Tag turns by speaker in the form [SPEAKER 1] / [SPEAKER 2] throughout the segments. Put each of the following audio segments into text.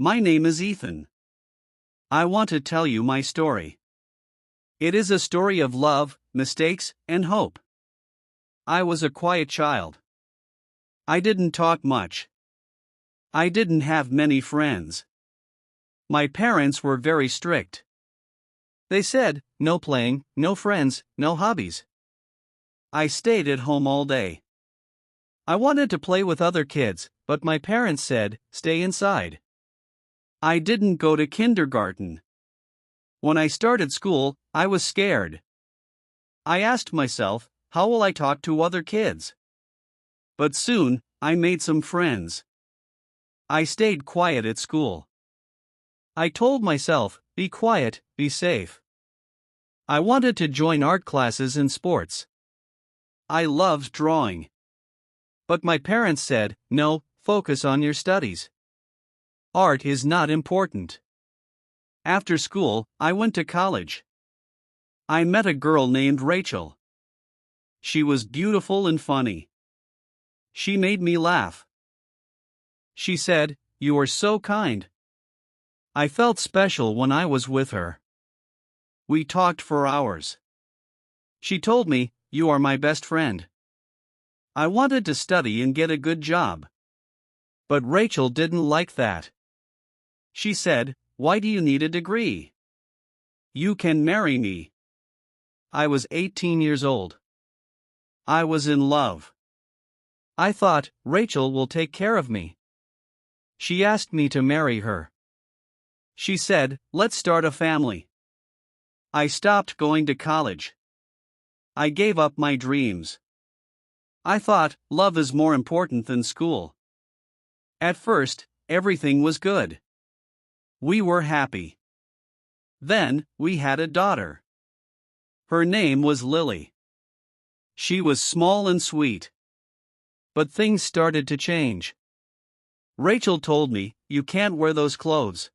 [SPEAKER 1] My name is Ethan. I want to tell you my story. It is a story of love, mistakes, and hope. I was a quiet child. I didn't talk much. I didn't have many friends. My parents were very strict. They said, no playing, no friends, no hobbies. I stayed at home all day. I wanted to play with other kids, but my parents said, stay inside. I didn't go to kindergarten. When I started school, I was scared. I asked myself, how will I talk to other kids? But soon, I made some friends. I stayed quiet at school. I told myself, be quiet, be safe. I wanted to join art classes and sports. I loved drawing. But my parents said, no, focus on your studies. Art is not important. After school, I went to college. I met a girl named Rachel. She was beautiful and funny. She made me laugh. She said, you are so kind. I felt special when I was with her. We talked for hours. She told me, you are my best friend. I wanted to study and get a good job. But Rachel didn't like that. She said, why do you need a degree? You can marry me. I was 18 years old. I was in love. I thought, Rachel will take care of me. She asked me to marry her. She said, let's start a family. I stopped going to college. I gave up my dreams. I thought, love is more important than school. At first, everything was good. We were happy. Then, we had a daughter. Her name was Lily. She was small and sweet. But things started to change. Rachel told me, you can't wear those clothes.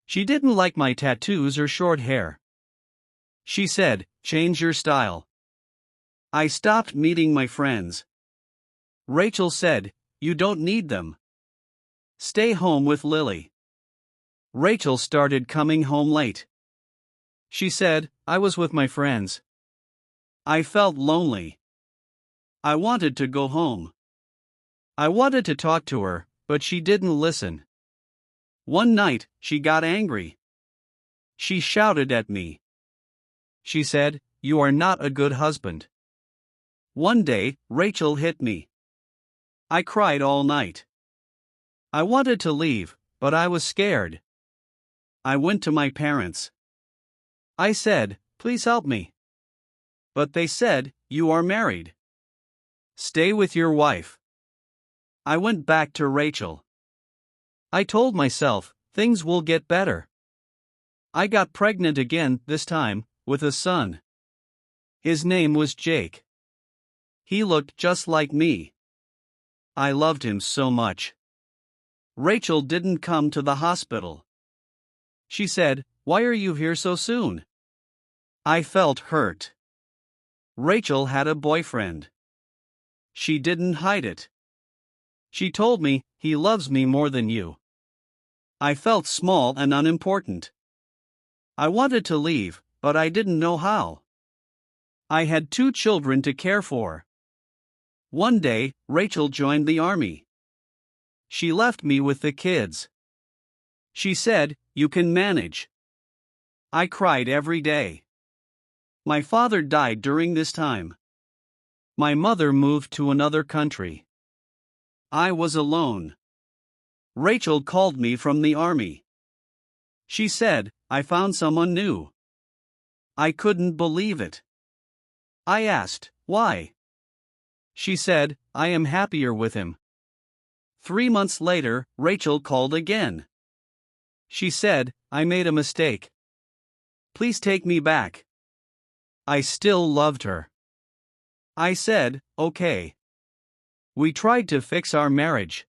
[SPEAKER 1] She didn't like my tattoos or short hair. She said, change your style. I stopped meeting my friends. Rachel said, you don't need them. Stay home with Lily. Rachel started coming home late. She said, I was with my friends. I felt lonely. I wanted to go home. I wanted to talk to her, but she didn't listen. One night, she got angry. She shouted at me. She said, you are not a good husband. One day, Rachel hit me. I cried all night. I wanted to leave, but I was scared. I went to my parents. I said, please help me. But they said, you are married. Stay with your wife. I went back to Rachel. I told myself, things will get better. I got pregnant again, this time, with a son. His name was Jake. He looked just like me. I loved him so much. Rachel didn't come to the hospital. She said, why are you here so soon? I felt hurt. Rachel had a boyfriend. She didn't hide it. She told me, he loves me more than you. I felt small and unimportant. I wanted to leave, but I didn't know how. I had 2 children to care for. One day, Rachel joined the army. She left me with the kids. She said, you can manage. I cried every day. My father died during this time. My mother moved to another country. I was alone. Rachel called me from the army. She said, I found someone new. I couldn't believe it. I asked, why? She said, I am happier with him. 3 months later, Rachel called again. She said, I made a mistake. Please take me back. I still loved her. I said, okay. We tried to fix our marriage.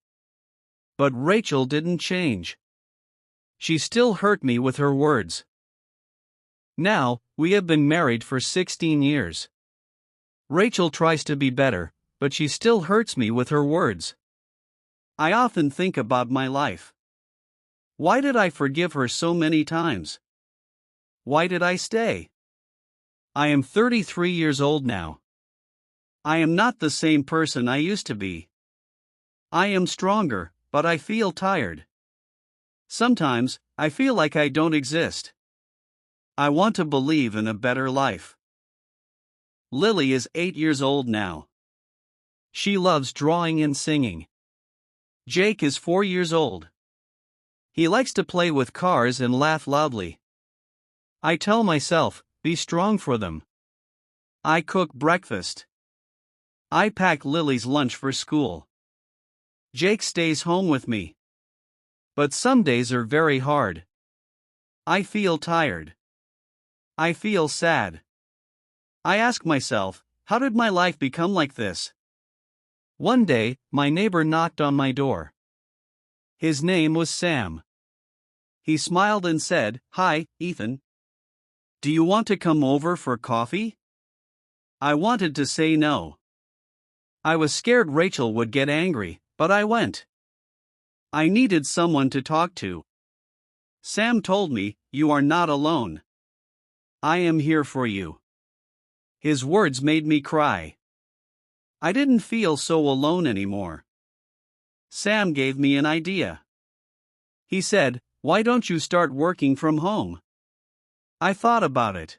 [SPEAKER 1] But Rachel didn't change. She still hurt me with her words. Now, we have been married for 16 years. Rachel tries to be better, but she still hurts me with her words. I often think about my life. Why did I forgive her so many times? Why did I stay? I am 33 years old now. I am not the same person I used to be. I am stronger, but I feel tired. Sometimes, I feel like I don't exist. I want to believe in a better life. Lily is 8 years old now. She loves drawing and singing. Jake is 4 years old. He likes to play with cars and laugh loudly. I tell myself, be strong for them. I cook breakfast. I pack Lily's lunch for school. Jake stays home with me. But some days are very hard. I feel tired. I feel sad. I ask myself, how did my life become like this? One day, my neighbor knocked on my door. His name was Sam. He smiled and said, "Hi, Ethan. Do you want to come over for coffee?" I wanted to say no. I was scared Rachel would get angry, but I went. I needed someone to talk to. Sam told me, "You are not alone. I am here for you." His words made me cry. I didn't feel so alone anymore. Sam gave me an idea. He said, "Why don't you start working from home?" I thought about it.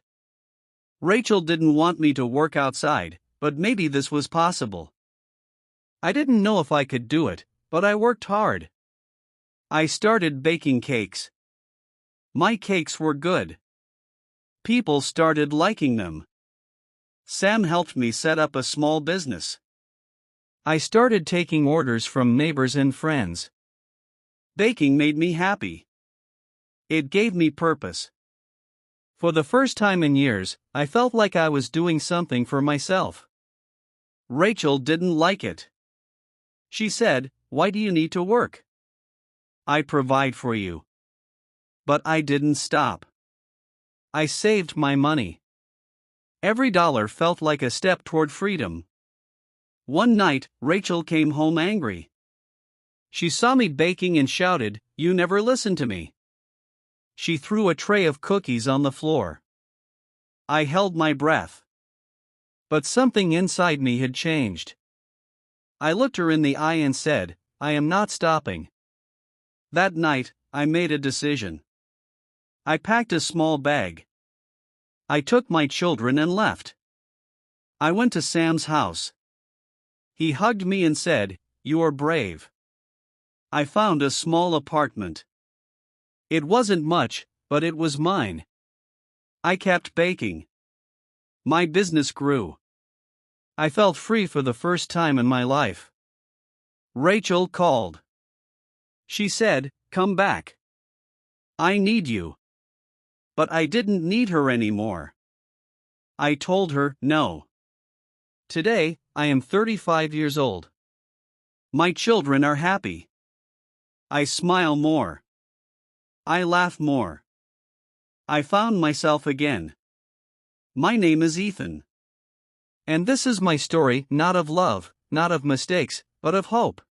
[SPEAKER 1] Rachel didn't want me to work outside, but maybe this was possible. I didn't know if I could do it, but I worked hard. I started baking cakes. My cakes were good. People started liking them. Sam helped me set up a small business. I started taking orders from neighbors and friends. Baking made me happy. It gave me purpose. For the first time in years, I felt like I was doing something for myself. Rachel didn't like it. She said, "Why do you need to work? I provide for you." But I didn't stop. I saved my money. Every dollar felt like a step toward freedom. One night, Rachel came home angry. She saw me baking and shouted, "You never listen to me." She threw a tray of cookies on the floor. I held my breath. But something inside me had changed. I looked her in the eye and said, "I am not stopping." That night, I made a decision. I packed a small bag. I took my children and left. I went to Sam's house. He hugged me and said, "You are brave." I found a small apartment. It wasn't much, but it was mine. I kept baking. My business grew. I felt free for the first time in my life. Rachel called. She said, "Come back. I need you." But I didn't need her anymore. I told her no. Today, I am 35 years old. My children are happy. I smile more. I laugh more. I found myself again. My name is Ethan. And this is my story, not of love, not of mistakes, but of hope.